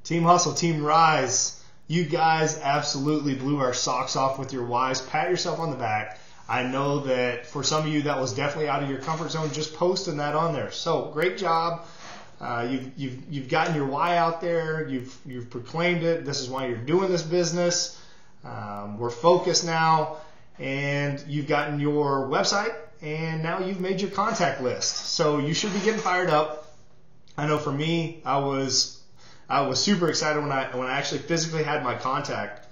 Team Hustle, Team Rise, you guys absolutely blew our socks off with your whys. Pat yourself on the back. I know that for some of you that was definitely out of your comfort zone, just posting that on there. So great job. You've gotten your why out there. You've proclaimed it. This is why you're doing this business. We're focused now, and you've gotten your website, and now you've made your contact list. So you should be getting fired up. I know for me, I was super excited when I actually physically had my contact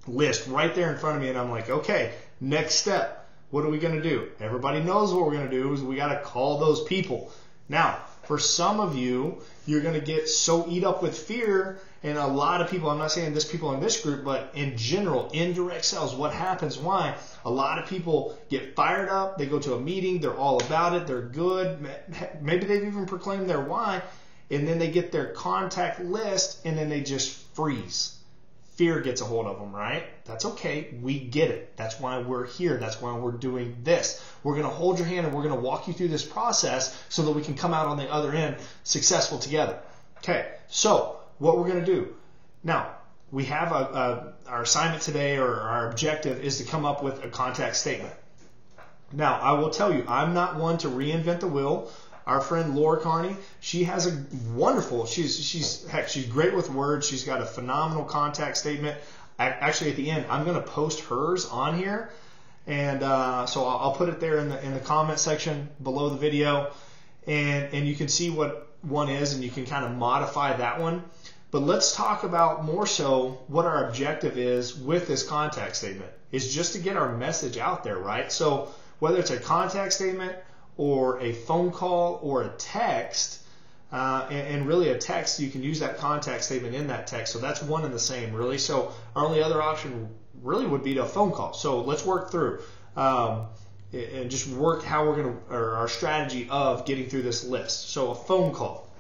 list right there in front of me, and I'm like, okay, next step, what are we going to do? Everybody knows what we're going to do is we got to call those people. Now, for some of you, you're going to get so eat up with fear, and a lot of people, I'm not saying this people in this group, but in general, indirect sales, what happens, why? A lot of people get fired up, they go to a meeting, they're all about it, they're good, maybe they've even proclaimed their why, and then they get their contact list, and then they just freeze. Fear gets a hold of them, right? That's okay. We get it. That's why we're here. That's why we're doing this. We're going to hold your hand, and we're going to walk you through this process so that we can come out on the other end successful together. Okay, so what we're going to do. Now, we have our assignment today, or our objective is to come up with a contact statement. Now, I will tell you, I'm not one to reinvent the wheel. Our friend Laura Carney, she has a wonderful, she's great with words. She's got a phenomenal contact statement. Actually, at the end, I'm going to post hers on here, and so I'll put it there in the comment section below the video, and you can see what one is, and you can kind of modify that one. But let's talk about more so what our objective is with this contact statement. Is just to get our message out there, right? So whether it's a contact statement or a phone call or a text, and really a text, you can use that contact statement in that text. So that's one and the same, really. So our only other option really would be a phone call. So let's work through and just work how we're going to, or our strategy of getting through this list. So a phone call.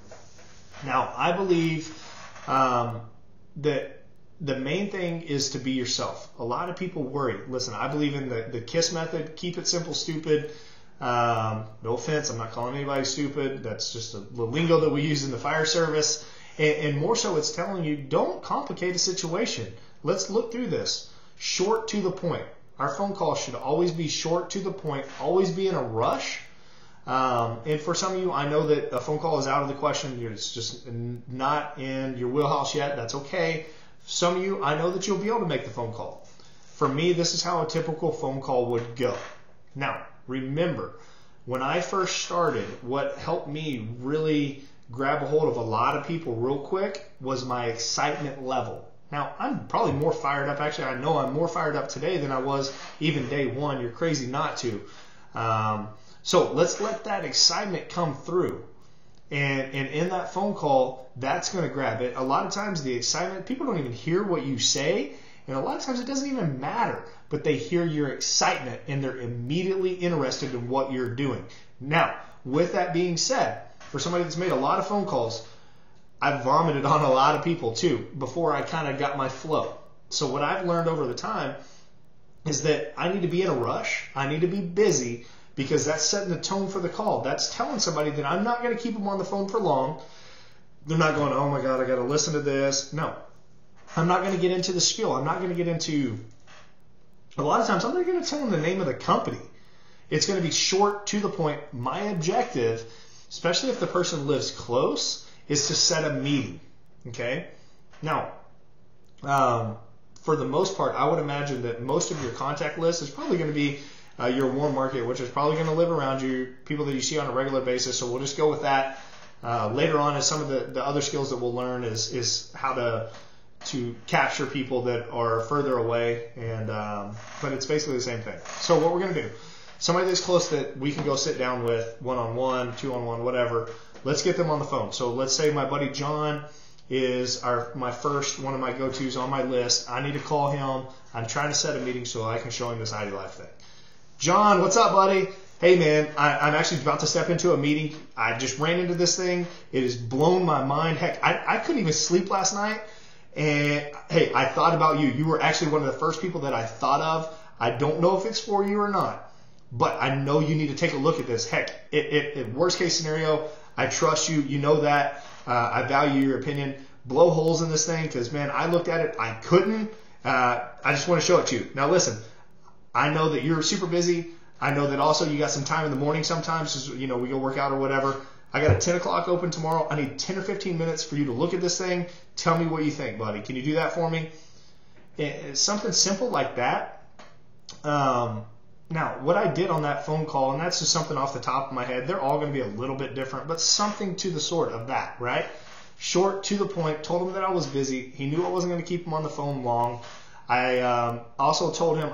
Now, I believe that the main thing is to be yourself. A lot of people worry. Listen, I believe in the KISS method. Keep it simple, stupid. No offense, I'm not calling anybody stupid. That's just the lingo that we use in the fire service. And more so, it's telling you, don't complicate a situation. Let's look through this. Short to the point. Our phone call should always be short to the point, always be in a rush. And for some of you, I know that a phone call is out of the question. It's just not in your wheelhouse yet. That's okay. Some of you, I know that you'll be able to make the phone call. For me, this is how a typical phone call would go. Now, remember, when I first started, what helped me really grab a hold of a lot of people real quick was my excitement level. Now, I'm probably more fired up. Actually, I know I'm more fired up today than I was even day one. You're crazy not to. So let's let that excitement come through. And in that phone call, that's going to grab it. A lot of times the excitement, people don't even hear what you say. And a lot of times it doesn't even matter, but they hear your excitement and they're immediately interested in what you're doing. Now, with that being said, for somebody that's made a lot of phone calls, I've vomited on a lot of people too before I kind of got my flow. So what I've learned over the time is that I need to be in a rush. I need to be busy because that's setting the tone for the call. That's telling somebody that I'm not going to keep them on the phone for long. They're not going, oh my God, I got to listen to this. No. I'm not going to get into the spiel. I'm not going to get into, a lot of times I'm not going to tell them the name of the company. It's going to be short to the point. My objective, especially if the person lives close, is to set a meeting. Okay? Now, for the most part, I would imagine that most of your contact list is probably going to be your warm market, which is probably going to live around you, people that you see on a regular basis. So we'll just go with that. Later on, as some of the other skills that we'll learn is how to capture people that are further away, and but it's basically the same thing. So what we're going to do, somebody that's close that we can go sit down with one-on-one, two-on-one, whatever, let's get them on the phone. So let's say my buddy John is my first one of my go-tos on my list. I need to call him. I'm trying to set a meeting so I can show him this ID Life thing. John, what's up, buddy? Hey, man, I'm actually about to step into a meeting. I just ran into this thing. It has blown my mind. Heck, I couldn't even sleep last night. And, hey, I thought about you. You were actually one of the first people that I thought of. I don't know if it's for you or not. but I know you need to take a look at this. Heck, worst case scenario, I trust you. You know that. I value your opinion. Blow holes in this thing because, man, I looked at it. I couldn't. I just want to show it to you. Now, listen, I know that you're super busy. I know that also you got some time in the morning sometimes. We go work out or whatever. I got a 10 o'clock open tomorrow. I need 10 or 15 minutes for you to look at this thing. Tell me what you think, buddy. Can you do that for me? It's something simple like that. Now, what I did on that phone call, and that's just something off the top of my head, they're all going to be a little bit different, but something to the sort of that, right? Short, to the point, told him that I was busy. He knew I wasn't going to keep him on the phone long. I also told him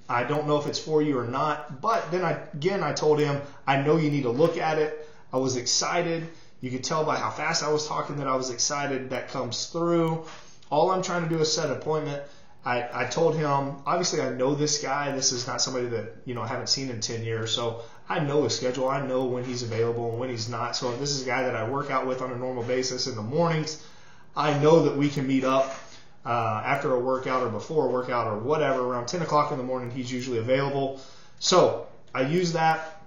I don't know if it's for you or not, but then I told him I know you need to look at it. I was excited. You could tell by how fast I was talking that I was excited. That comes through. All I'm trying to do is set an appointment. I told him, obviously I know this guy. This is not somebody that, I haven't seen in 10 years. So I know his schedule. I know when he's available and when he's not. So if this is a guy that I work out with on a normal basis in the mornings, I know that we can meet up after a workout or before a workout or whatever. Around 10 o'clock in the morning, he's usually available. So I use that,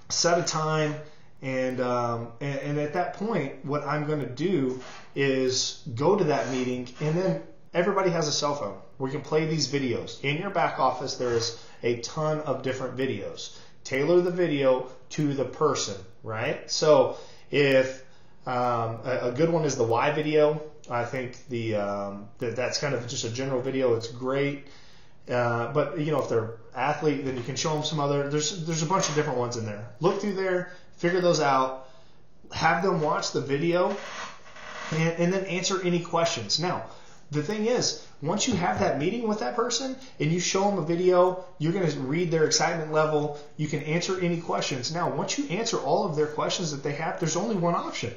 set a time, and at that point, what I'm going to do is go to that meeting, and then everybody has a cell phone. We can play these videos. In your back office, there's a ton of different videos. Tailor the video to the person, right? So if a good one is the why video. I think that's kind of just a general video. It's great. But, if they're athlete, then you can show them some other. There's a bunch of different ones in there. Look through there, figure those out, have them watch the video, and then answer any questions. Now, the thing is, once you have that meeting with that person and you show them a video, you're going to read their excitement level. You can answer any questions. Now, once you answer all of their questions that they have, there's only one option.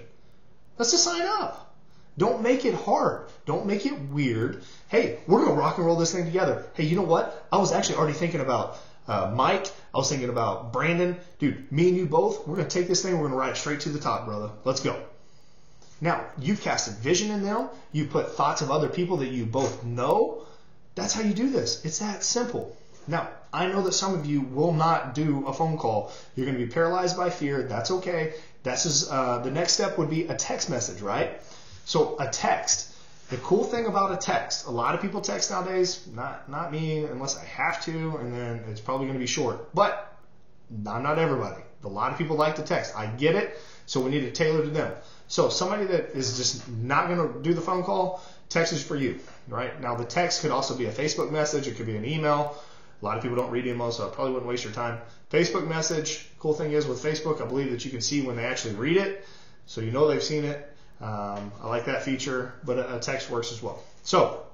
That's to sign up. Don't make it hard. Don't make it weird. Hey, we're going to rock and roll this thing together. Hey, you know what? I was actually already thinking about Mike. I was thinking about Brandon. Dude, me and you both, we're going to take this thing. We're going to ride it straight to the top, brother. Let's go. Now, you've casted vision in them. You put thoughts of other people that you both know. That's how you do this. It's that simple. Now, I know that some of you will not do a phone call. You're going to be paralyzed by fear. That's okay. The next step would be a text message, right? So a text. The cool thing about a text, a lot of people text nowadays, not me unless I have to, and then it's probably going to be short. But I'm not everybody. A lot of people like to text. I get it. So we need to tailor to them. So somebody that is just not going to do the phone call, text is for you, right? Now the text could also be a Facebook message. It could be an email. A lot of people don't read emails, so I probably wouldn't waste your time. Facebook message. Cool thing is with Facebook, I believe that you can see when they actually read it, so you know they've seen it. I like that feature, but a text works as well. So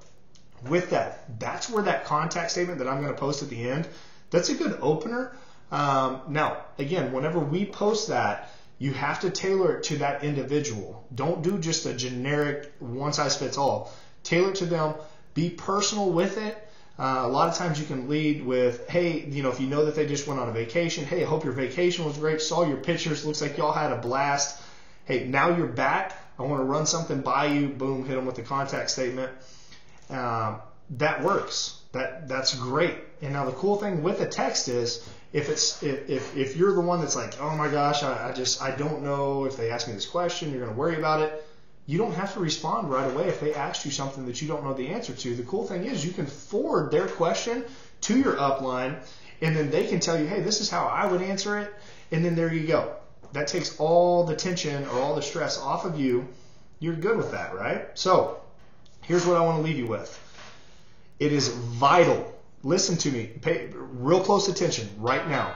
with that, that's where that contact statement that I'm going to post at the end, that's a good opener. Now, again, whenever we post that, you have to tailor it to that individual. Don't do just a generic one-size-fits-all. Tailor it to them. Be personal with it. A lot of times you can lead with, hey, if you know that they just went on a vacation, hey, I hope your vacation was great. Saw your pictures. Looks like y'all had a blast. Hey, now you're back. I want to run something by you. Boom, hit them with the contact statement. That works. That's great. And now the cool thing with a text is, if you're the one that's like, oh my gosh, I don't know if they ask me this question, you're going to worry about it. You don't have to respond right away if they ask you something that you don't know the answer to. The cool thing is you can forward their question to your upline, and then they can tell you, hey, this is how I would answer it, and then there you go. That takes all the tension or all the stress off of you. You're good with that, right? So here's what I want to leave you with. It is vital. Listen to me. Pay real close attention right now.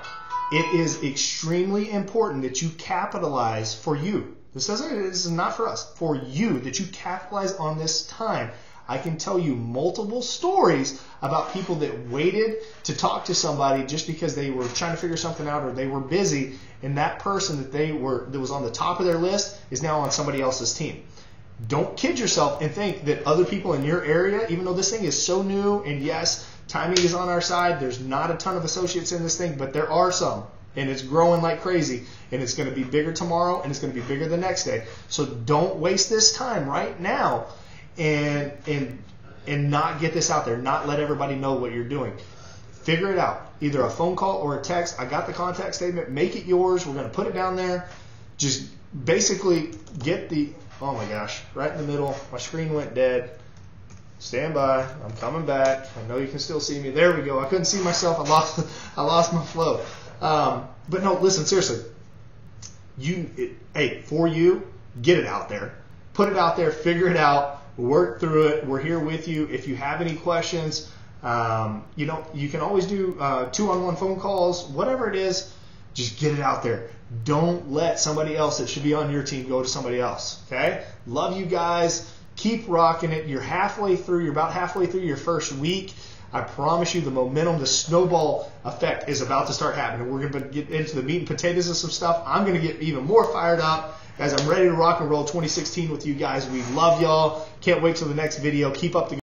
It is extremely important that you capitalize for you. This is not for us. For you, that you capitalize on this time. I can tell you multiple stories about people that waited to talk to somebody just because they were trying to figure something out or they were busy, and that person that was on the top of their list is now on somebody else's team. Don't kid yourself and think that other people in your area, even though this thing is so new, and yes, timing is on our side, there's not a ton of associates in this thing, but there are some, and it's growing like crazy, and it's going to be bigger tomorrow, and it's going to be bigger the next day. So don't waste this time right now and not get this out there, not let everybody know what you're doing. Figure it out. either a phone call or a text. I got the contact statement. Make it yours. We're going to put it down there. Just basically get the, oh my gosh, right in the middle. My screen went dead. Stand by. I'm coming back. I know you can still see me. There we go. I couldn't see myself. I lost my flow. But no, listen, seriously. For you, get it out there. Put it out there. Figure it out. Work through it. We're here with you. If you have any questions, you can always do 2-on-1 phone calls. Whatever it is, just get it out there. Don't let somebody else that should be on your team go to somebody else. Okay? Love you guys. Keep rocking it. You're about halfway through your first week. I promise you the momentum, the snowball effect is about to start happening. We're going to get into the meat and potatoes of some stuff. I'm going to get even more fired up as I'm ready to rock and roll 2016 with you guys. We love y'all. Can't wait till the next video. Keep up the